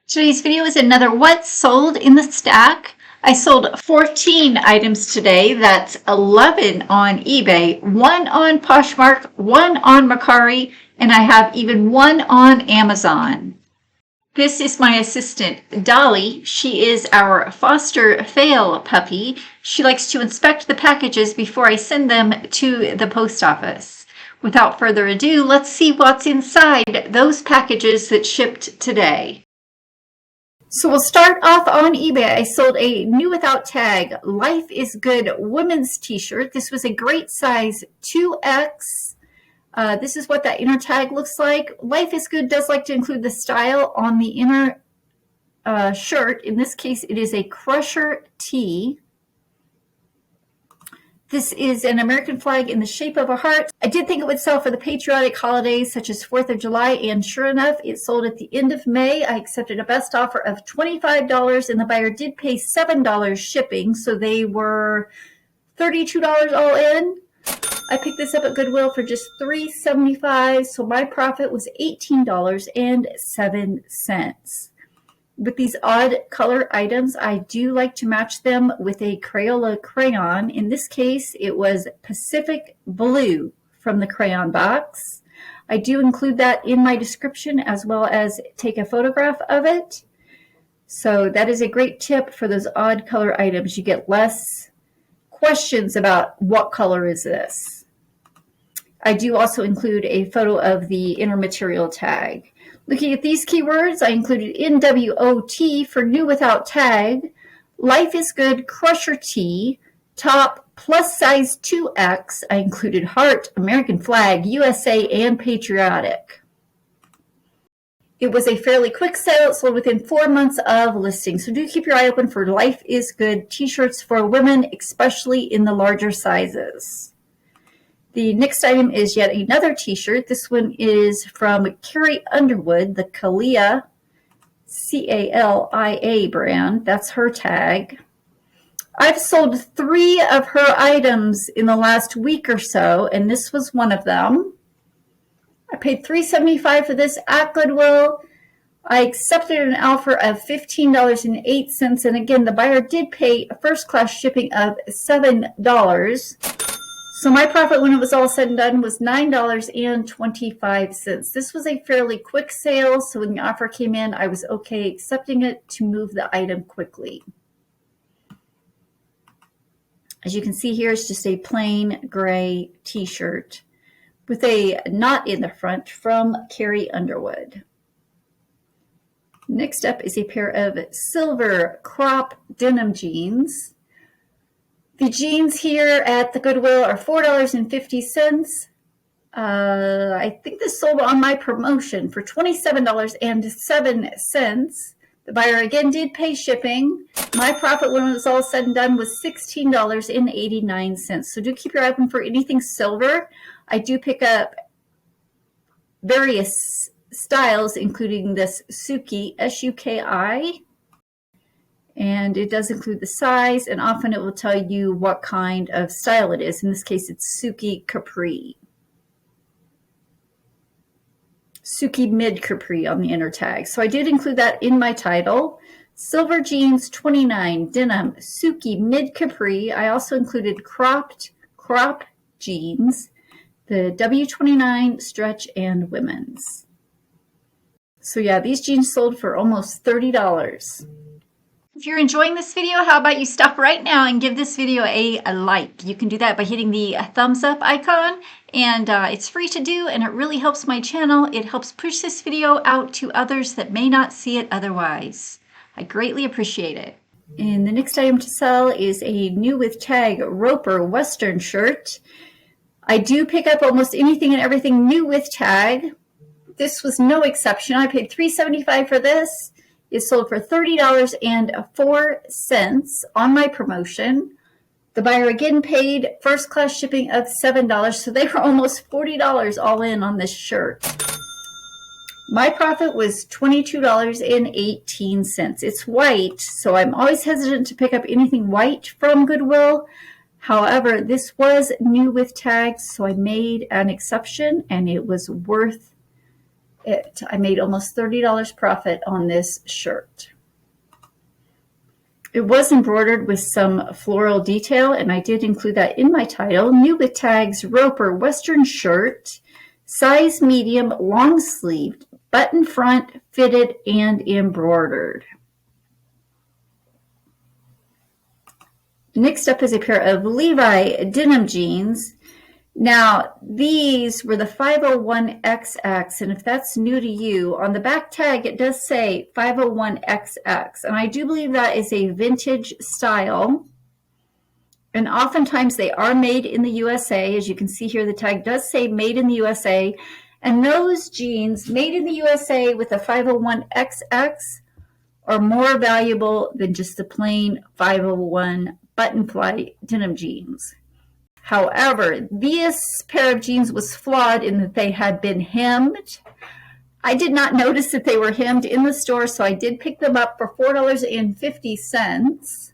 Today's video is another what's sold in the stack. I sold 14 items today. That's 11 on eBay, 1 on Poshmark, 1 on Mercari, and I have even 1 on Amazon. This is my assistant, Dolly. She is our foster fail puppy. She likes to inspect the packages before I send them to the post office. Without further ado, let's see what's inside those packages that shipped today. So we'll start off on eBay. I sold a new without tag Life is Good women's t-shirt. This was a great size 2X. This is what that inner tag looks like. Life is Good does like to include the style on the inner shirt. In this case, it is a crusher tee. This is an American flag in the shape of a heart. I did think it would sell for the patriotic holidays such as 4th of July, and sure enough, it sold at the end of May. I accepted a best offer of $25, and the buyer did pay $7 shipping, so they were $32 all in. I picked this up at Goodwill for just $3.75, so my profit was $18.07. With these odd color items, I do like to match them with a Crayola crayon. In this case, it was Pacific Blue from the crayon box. I do include that in my description as well as take a photograph of it. So that is a great tip for those odd color items. You get less questions about what color is this. I do also include a photo of the inner material tag. Looking at these keywords, I included NWOT for new without tag, Life is Good crusher tee, top plus size 2X. I included heart, American flag, USA, and patriotic. It was a fairly quick sale. It sold within 4 months of listing. So do keep your eye open for Life is Good t-shirts for women, especially in the larger sizes. The next item is yet another t-shirt. This one is from Carrie Underwood, the Calia, C-A-L-I-A brand. That's her tag. I've sold 3 of her items in the last week or so, and this was one of them. I paid $3.75 for this at Goodwill. I accepted an offer of $15.08, and again, the buyer did pay first-class shipping of $7. So my profit when it was all said and done was $9.25. This was a fairly quick sale, so when the offer came in, I was okay accepting it to move the item quickly. As you can see here, it's just a plain gray t-shirt with a knot in the front from Carrie Underwood. Next up is a pair of silver crop denim jeans. The jeans here at the Goodwill are $4.50. I think this sold on my promotion for $27.07. The buyer again did pay shipping. My profit when it was all said and done was $16.89. So do keep your eye open for anything silver. I do pick up various styles, including this Suki, S-U-K-I. And it does include the size, and often it will tell you what kind of style it is. In this case, it's Suki Capri. Suki Mid Capri on the inner tag. So I did include that in my title. Silver jeans, 29, denim, Suki Mid Capri. I also included crop jeans, the W29 stretch and women's. So yeah, these jeans sold for almost $30. If you're enjoying this video, how about you stop right now and give this video a like. You can do that by hitting the thumbs up icon, and it's free to do, and it really helps my channel. It helps push this video out to others that may not see it otherwise. I greatly appreciate it. And the next item to sell is a new with tag Roper Western shirt. I do pick up almost anything and everything new with tag. This was no exception. I paid $3.75 for this. It sold for $30.04 on my promotion. The buyer again paid first class shipping of $7, so they were almost $40 all in on this shirt. My profit was $22.18. It's white, so I'm always hesitant to pick up anything white from Goodwill. However, this was new with tags, so I made an exception, and it was worth I made almost $30 profit on this shirt. It was embroidered with some floral detail, and I did include that in my title. New with tags, Roper Western shirt, size medium, long sleeved, button front, fitted, and embroidered. Next up is a pair of Levi denim jeans. Now, these were the 501XX, and if that's new to you, on the back tag it does say 501XX, and I do believe that is a vintage style, and oftentimes they are made in the USA. As you can see here, the tag does say made in the USA, and those jeans made in the USA with a 501XX are more valuable than just the plain 501 button fly denim jeans. However, this pair of jeans was flawed in that they had been hemmed. I did not notice that they were hemmed in the store, so I did pick them up for $4.50.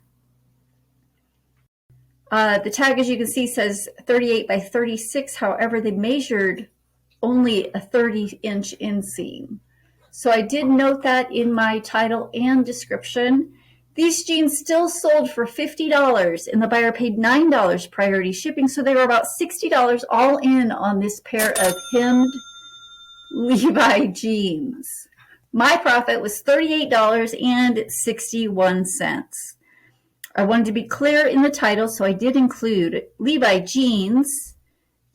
The tag, as you can see, says 38 by 36. However, they measured only a 30-inch inseam. So I did note that in my title and description. These jeans still sold for $50, and the buyer paid $9 priority shipping, so they were about $60 all in on this pair of hemmed Levi jeans. My profit was $38.61. I wanted to be clear in the title, so I did include Levi jeans,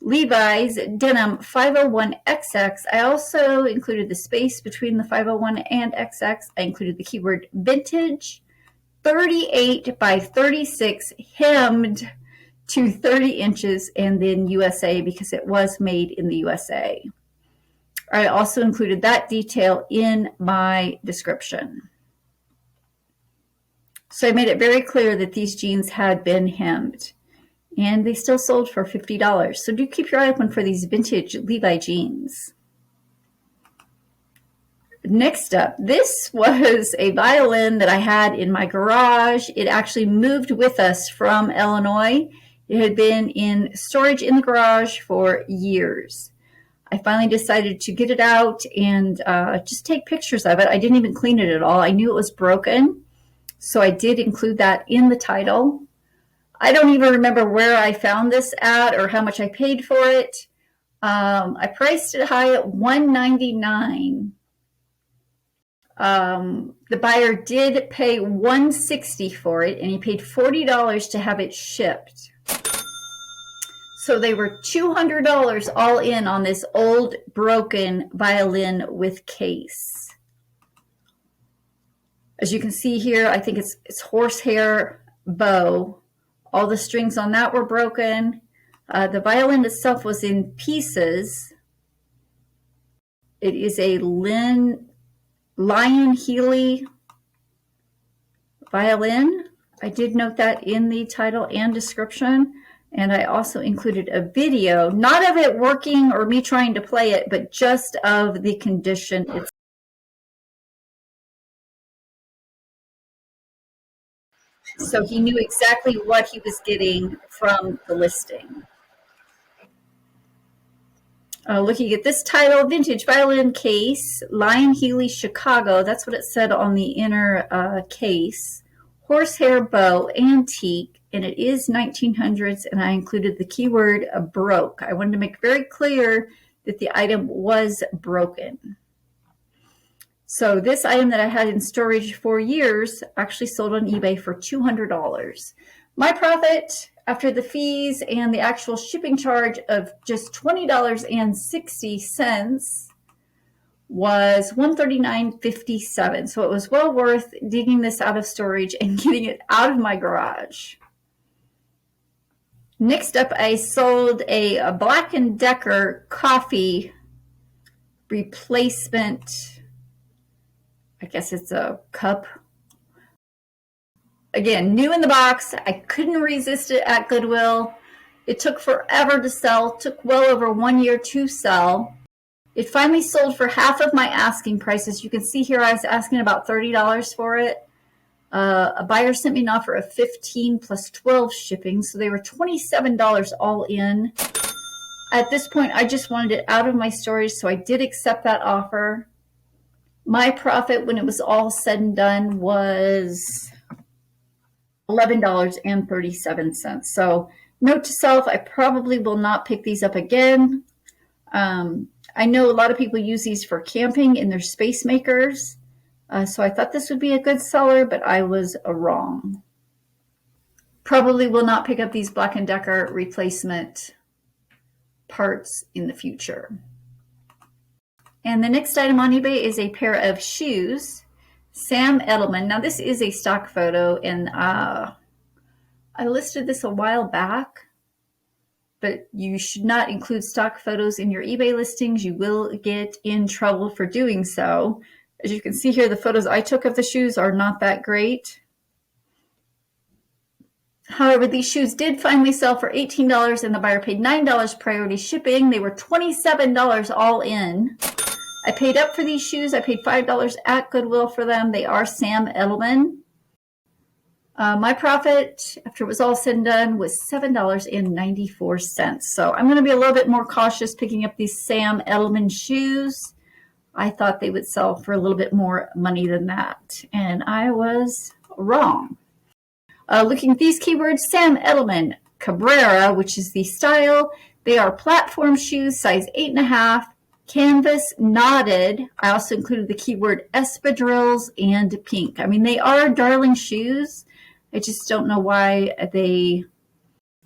Levi's denim 501XX. I also included the space between the 501 and XX. I included the keyword vintage, 38 by 36, hemmed to 30 inches, and then USA because it was made in the USA. I also included that detail in my description. So I made it very clear that these jeans had been hemmed, and they still sold for $50. So do keep your eye open for these vintage Levi jeans. Next up, this was a violin that I had in my garage. It actually moved with us from Illinois. It had been in storage in the garage for years. I finally decided to get it out and just take pictures of it. I didn't even clean it at all. I knew it was broken, so I did include that in the title. I don't even remember where I found this at or how much I paid for it. I priced it high at $199. The buyer did pay $160 for it, and he paid $40 to have it shipped. So they were $200 all in on this old broken violin with case. As you can see here, I think it's horsehair bow. All the strings on that were broken. The violin itself was in pieces. It is a Lion Healy violin. I did note that in the title and description, and I also included a video, not of it working or me trying to play it, but just of the condition itself. So he knew exactly what he was getting from the listing. Looking at this title, Vintage Violin Case, Lion Healy, Chicago. That's what it said on the inner case. Horsehair bow, antique, and it is 1900s, and I included the keyword broke. I wanted to make very clear that the item was broken. So this item that I had in storage for years actually sold on eBay for $200. My profit after the fees and the actual shipping charge of just $20.60 was $139.57. So it was well worth digging this out of storage and getting it out of my garage. Next up, I sold a Black & Decker coffee replacement. I guess it's a cup. Again, new in the box. I couldn't resist it at Goodwill. It took forever to sell. Took well over 1 year to sell. It finally sold for half of my asking price. As you can see here, I was asking about $30 for it. A buyer sent me an offer of $15 plus $12 shipping, so they were $27 all in. At this point, I just wanted it out of my storage, so I did accept that offer. My profit when it was all said and done was $11.37. So note to self, I probably will not pick these up again. I know a lot of people use these for camping in their space makers. So I thought this would be a good seller, but I was wrong. Probably will not pick up these Black & Decker replacement parts in the future. And the next item on eBay is a pair of shoes. Sam Edelman. Now this is a stock photo, and I listed this a while back, but you should not include stock photos in your eBay listings. You will get in trouble for doing so. As you can see here, the photos I took of the shoes are not that great. However, these shoes did finally sell for $18 and the buyer paid $9 priority shipping. They were $27 all in. I paid up for these shoes. I paid $5 at Goodwill for them. They are Sam Edelman. My profit, after it was all said and done, was $7.94. So I'm going to be a little bit more cautious picking up these Sam Edelman shoes. I thought they would sell for a little bit more money than that, and I was wrong. Looking at these keywords, Sam Edelman Cabrera, which is the style. They are platform shoes, size 8.5. Canvas knotted. I also included the keyword espadrilles and pink. I mean, they are darling shoes. I just don't know why they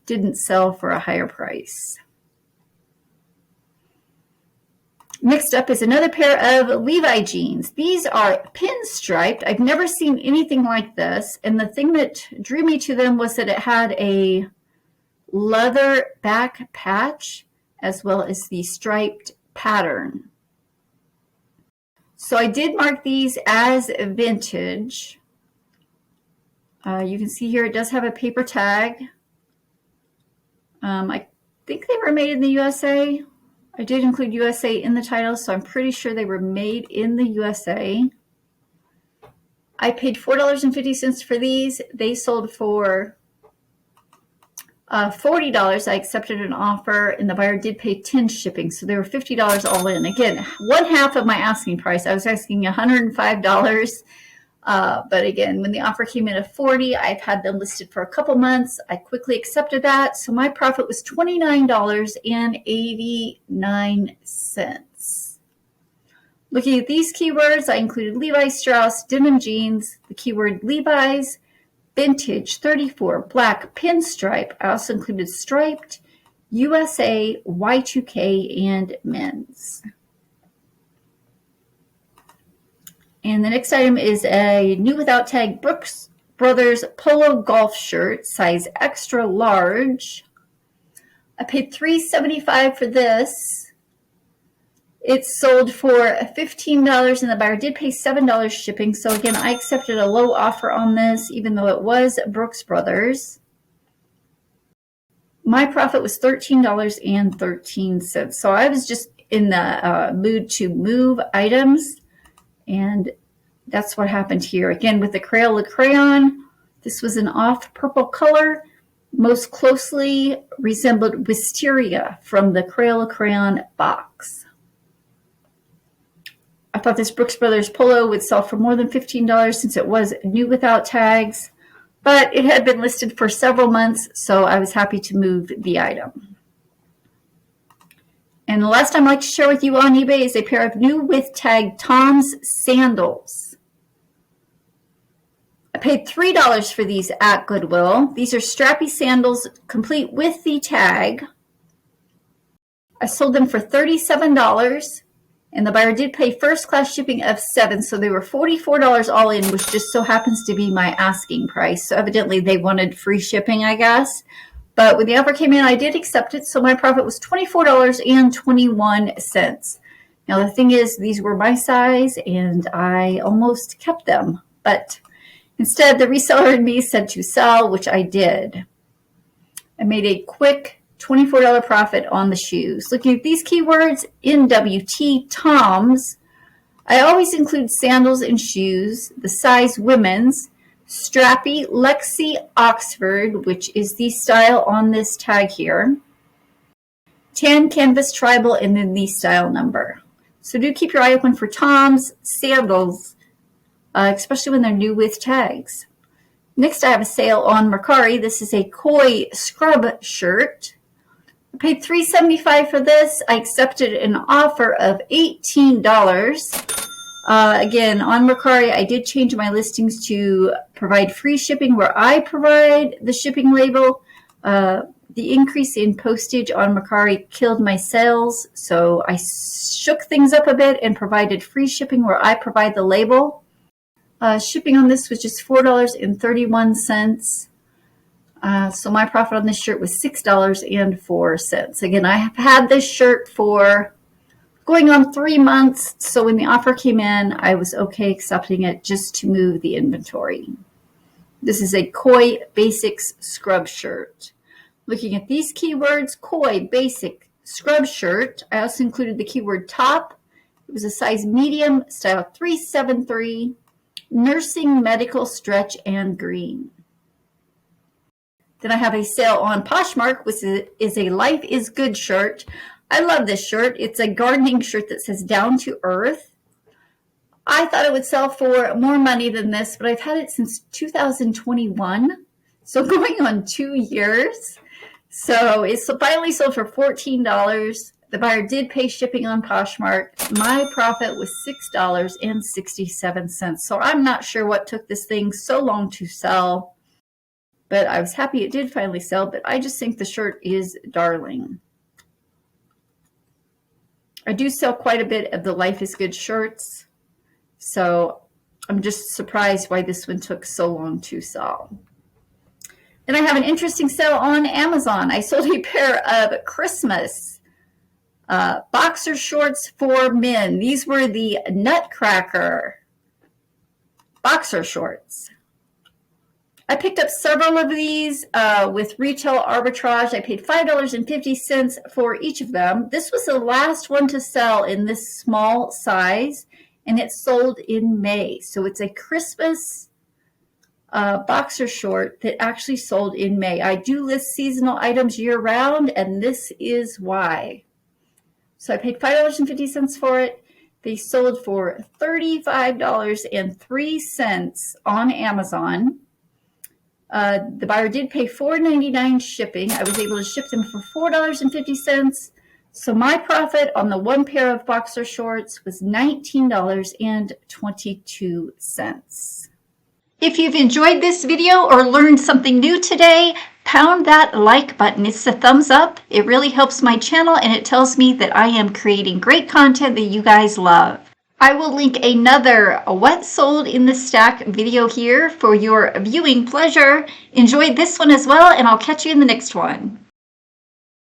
didn't sell for a higher price. Next up is another pair of Levi jeans. These are pinstriped. I've never seen anything like this. And the thing that drew me to them was that it had a leather back patch as well as the striped pattern. So I did mark these as vintage. You can see here it does have a paper tag. I think they were made in the USA. I did include USA in the title, so I'm pretty sure they were made in the USA. I paid $4.50 for these. They sold for $40. I accepted an offer, and the buyer did pay $10 shipping, so they were $50 all in. Again, one half of my asking price. I was asking $105. But again, when the offer came in at $40, I've had them listed for a couple months. I quickly accepted that. So my profit was $29.89. Looking at these keywords, I included Levi Strauss, denim jeans, the keyword Levi's, vintage, 34, black, pinstripe. I also included striped, USA, Y2K, and men's. And the next item is a new without tag Brooks Brothers polo golf shirt, size extra large. I paid $3.75 for this. It sold for $15 and the buyer did pay $7 shipping. So again, I accepted a low offer on this, even though it was Brooks Brothers. My profit was $13.13. So I was just in the mood to move items. And that's what happened here. Again, with the Crayola crayon, this was an off purple color, most closely resembled Wisteria from the Crayola crayon box. I thought this Brooks Brothers polo would sell for more than $15 since it was new without tags, but it had been listed for several months, so I was happy to move the item. And the last time I'd like to share with you on eBay is a pair of new with tag Tom's sandals. I paid $3 for these at Goodwill. These are strappy sandals complete with the tag. I sold them for $37 and the buyer did pay first class shipping of $7, so they were $44 all in, which just so happens to be my asking price. So evidently they wanted free shipping, I guess. But when the offer came in, I did accept it, so my profit was $24.21. Now, the thing is, these were my size, and I almost kept them. But instead, the reseller in me said to sell, which I did. I made a quick $24 profit on the shoes. Looking at these keywords, NWT Toms, I always include sandals and shoes, the size women's, strappy Lexi Oxford, which is the style on this tag here. tan canvas tribal, and then the style number. So do keep your eye open for Tom's sandals, especially when they're new with tags. Next, I have a sale on Mercari. This is a koi scrub shirt. I paid $3.75 for this. I accepted an offer of $18. Again, on Mercari, I did change my listings to provide free shipping where I provide the shipping label. The increase in postage on Mercari killed my sales, so I shook things up a bit and provided free shipping where I provide the label. Shipping on this was just $4.31. So my profit on this shirt was $6.04. Again, I have had this shirt for going on 3 months. So when the offer came in, I was okay accepting it just to move the inventory. This is a Koi Basics scrub shirt. Looking at these keywords, Koi Basic scrub shirt. I also included the keyword top. It was a size medium, style 373. Nursing, medical, stretch, and green. Then I have a sale on Poshmark, which is a Life is Good shirt. I love this shirt. It's a gardening shirt that says down to earth. I thought it would sell for more money than this, but I've had it since 2021. So going on 2 years. So it's finally sold for $14. The buyer did pay shipping on Poshmark. My profit was $6.67. So I'm not sure what took this thing so long to sell, but I was happy it did finally sell. But I just think the shirt is darling. I do sell quite a bit of the Life is Good shirts, so I'm just surprised why this one took so long to sell. Then I have an interesting sale on Amazon. I sold a pair of Christmas boxer shorts for men. These were the Nutcracker boxer shorts. I picked up several of these with retail arbitrage. I paid $5.50 for each of them. This was the last one to sell in this small size, and it sold in May. So it's a Christmas boxer short that actually sold in May. I do list seasonal items year-round, and this is why. So I paid $5.50 for it. They sold for $35.03 on Amazon. The buyer did pay $4.99 shipping. I was able to ship them for $4.50. So my profit on the one pair of boxer shorts was $19.22. If you've enjoyed this video or learned something new today, pound that like button. It's the thumbs up. It really helps my channel, and it tells me that I am creating great content that you guys love. I will link another What Sold in the Stack video here for your viewing pleasure. Enjoy this one as well, and I'll catch you in the next one.